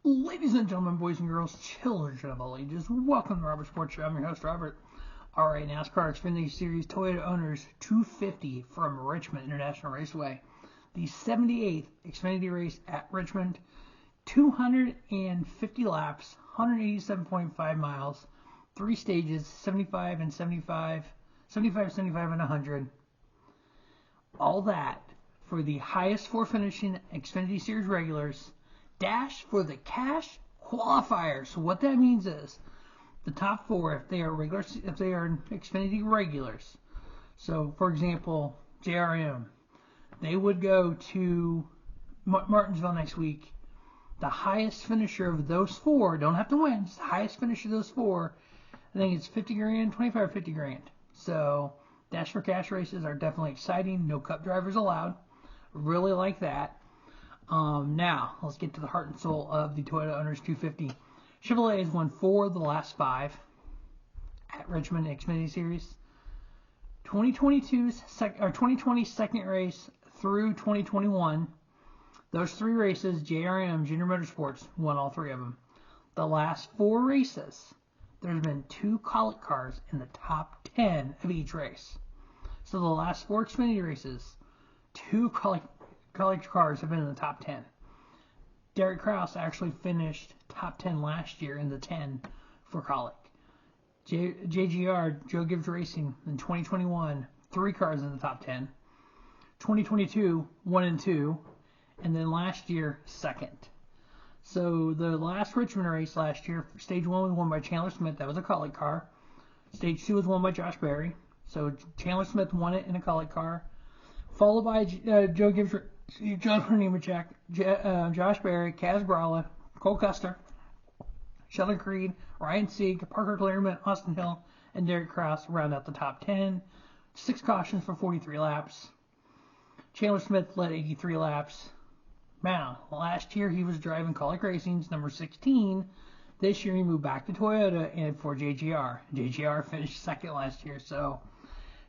Ladies and gentlemen, boys and girls, children of all ages, welcome to the Robert Sports Show. I'm your host, Robert. Alright, NASCAR Xfinity Series Toyota Owners 250 from Richmond International Raceway. The 78th Xfinity race at Richmond. 250 laps, 187.5 miles, 3 stages, 75 and 75, 75, 75 and 100. All that for the highest 4 finishing Xfinity Series regulars. Dash for the cash qualifiers. So what that means is the top 4, if they are regulars, if they are Xfinity regulars. So for example, JRM, they would go to Martinsville next week. The highest finisher of those 4, don't have to win, it's the highest finisher of those 4. I think it's 50 grand, 25 or 50 grand. So dash for cash races are definitely exciting. No cup drivers allowed. Really like that. Now, let's get to the heart and soul of the Toyota Owners 250. Chevrolet has won 4 of the last 5 at Richmond Xfinity Series. 2020 second race through 2021. Those 3 races, JRM, Junior Motorsports, won all 3 of them. The last 4 races, there's been 2 Colic cars in the top 10 of each race. So the last 4 Xfinity races, 2 Colic cars have been in the top 10. Derek Kraus actually finished top 10 last year in the 10 for Colic. JGR, Joe Gibbs Racing, in 2021, 3 cars in the top 10. 2022, 1 and 2. And then last year, 2nd. So the last Richmond race last year, stage 1 was won by Chandler Smith. That was a Colic car. Stage 2 was won by Josh Berry. So Chandler Smith won it in a Colic car. Followed by Joe Gibbs, John Nemechek, Josh Berry, Kaz Gralla, Cole Custer, Sheldon Creed, Ryan Sieg, Parker Clearman, Austin Hill, and Derek Kraus round out the top 10. 6 cautions for 43 laps. Chandler Smith led 83 laps. Now, last year he was driving Colic Racing's number 16. This year he moved back to Toyota and for JGR. JGR finished 2nd last year, so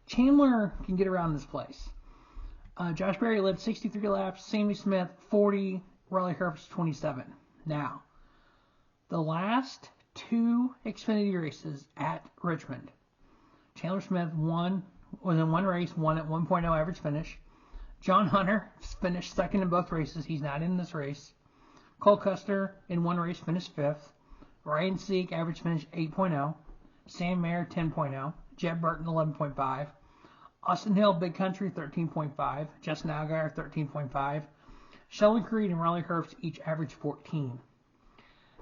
Chandler can get around this place. Josh Berry led 63 laps, Sammy Smith 40, Riley Herbst 27. Now, the last 2 Xfinity races at Richmond, Chandler Smith was in 1 race, won at 1.0 average finish. John Hunter finished 2nd in both races. He's not in this race. Cole Custer in 1 race finished 5th. Ryan Sieg average finish 8.0. Sam Mayer 10.0. Jeb Burton 11.5. Austin Hill, Big Country, 13.5. Justin Allgaier, 13.5. Sheldon Creed and Riley Herbst each average 14.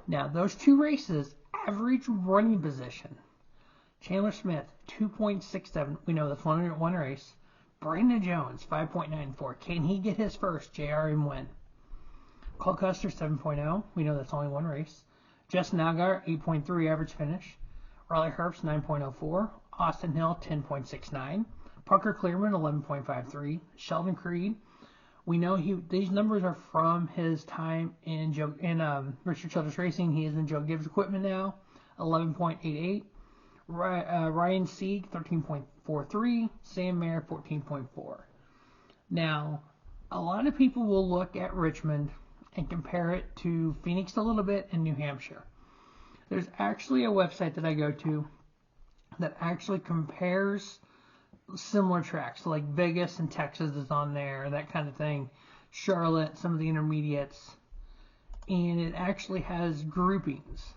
Now, those 2 races, average running position. Chandler Smith, 2.67. We know that's one race. Brandon Jones, 5.94. Can he get his first JRM win? Cole Custer, 7.0. We know that's only 1 race. Justin Allgaier, 8.3 average finish. Riley Herbst, 9.04. Austin Hill, 10.69. Parker Clearman, 11.53. Sheldon Creed, we know these numbers are from his time in Richard Childress Racing. He is in Joe Gibbs Equipment now, 11.88. Ryan Sieg, 13.43. Sam Mayer, 14.4. Now, a lot of people will look at Richmond and compare it to Phoenix a little bit and New Hampshire. There's actually a website that I go to that actually compares similar tracks. So like Vegas and Texas is on there, that kind of thing. Charlotte, some of the intermediates. And it actually has groupings.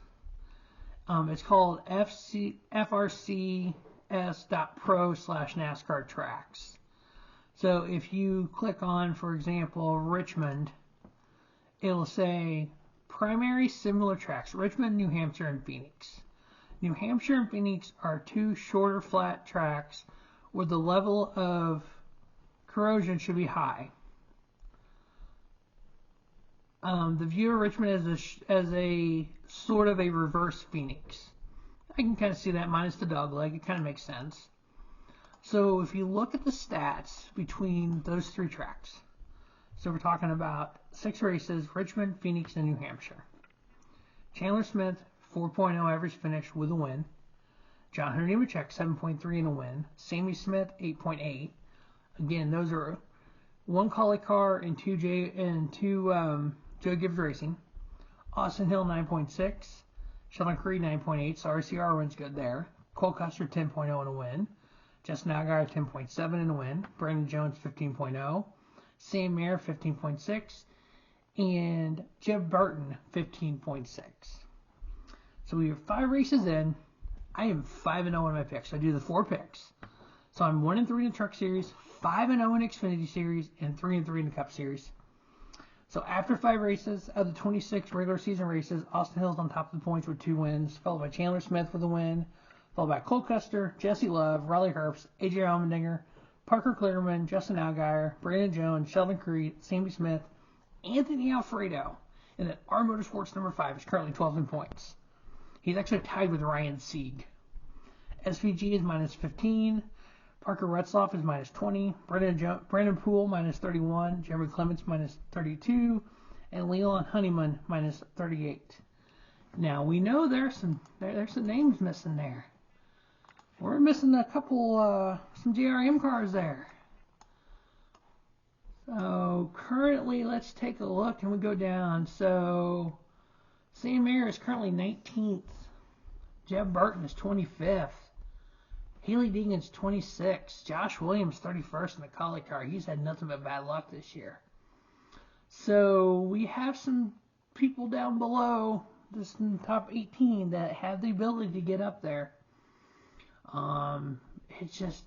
It's called frcs.pro/NASCAR tracks. So if you click on, for example, Richmond, it'll say primary similar tracks, Richmond, New Hampshire, and Phoenix. New Hampshire and Phoenix are 2 shorter flat tracks where the level of corrosion should be high. The view of Richmond as a sort of a reverse Phoenix. I can kind of see that minus the dog leg. It kind of makes sense. So if you look at the stats between those 3 tracks, so we're talking about 6 races, Richmond, Phoenix, and New Hampshire. Chandler Smith, 4.0 average finish with a win. John Hunter Nemechek, 7.3 in a win. Sammy Smith, 8.8. Again, those are 1 Colic car and 2 Joe Gibbs Racing. Austin Hill 9.6. Sheldon Creed 9.8. So RCR wins good there. Cole Custer 10.0 in a win. Justin Allgaier 10.7 in a win. Brandon Jones 15.0. Sam Mayer 15.6. And Jeb Burton 15.6. So we are 5 races in. I am 5-0 in my picks. I do the 4 picks. So I'm 1-3 in the Truck Series, 5-0 in Xfinity Series, and 3-3 in the Cup Series. So after 5 races, out of the 26 regular season races, Austin Hill's on top of the points with 2 wins, followed by Chandler Smith with a win, followed by Cole Custer, Jesse Love, Riley Herbst, AJ Allmendinger, Parker Clearman, Justin Allgaier, Brandon Jones, Sheldon Creed, Sammy Smith, Anthony Alfredo. And then our Motorsports number 5 is currently 12 in points. He's actually tied with Ryan Sieg. SVG is minus 15. Parker Retzloff is minus 20. Brandon Poole minus 31. Jeremy Clements minus 32. And Leland Honeyman minus 38. Now we know there's some names missing there. We're missing a couple some JRM cars there. So currently, let's take a look and we go down. So Sam Mayer is currently 19th. Jeb Burton is 25th. Haley Deegan's 26th. Josh Williams 31st in the Collie car. He's had nothing but bad luck this year. So we have some people down below, this in the top 18, that have the ability to get up there. It's just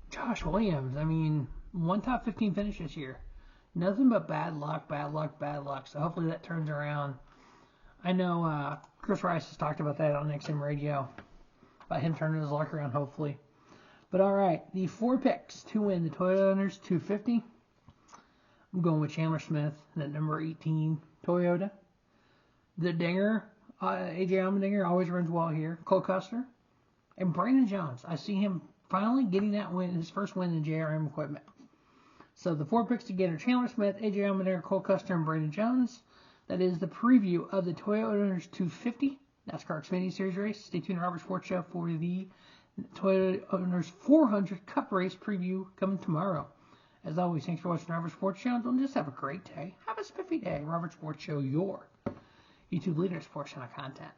Josh Williams. I mean, 1 top 15 finish this year. Nothing but bad luck, bad luck, bad luck. So hopefully that turns around. I know Chris Rice has talked about that on XM Radio, about him turning his luck around, hopefully. But all right, the 4 picks to win the Toyota Owners 250. I'm going with Chandler Smith, that number 18 Toyota. The Dinger, AJ Allmendinger always runs well here. Cole Custer. And Brandon Jones. I see him finally getting that win, his first win in JRM equipment. So the 4 picks to get are Chandler Smith, AJ Allmendinger, Cole Custer, and Brandon Jones. That is the preview of the Toyota Owners 250 NASCAR Xfinity Series race. Stay tuned to Robert Sports Show for the Toyota Owners 400 Cup race preview coming tomorrow. As always, thanks for watching Robert Sports Show. And just have a great day. Have a spiffy day. Robert Sports Show, your YouTube leader sports channel content.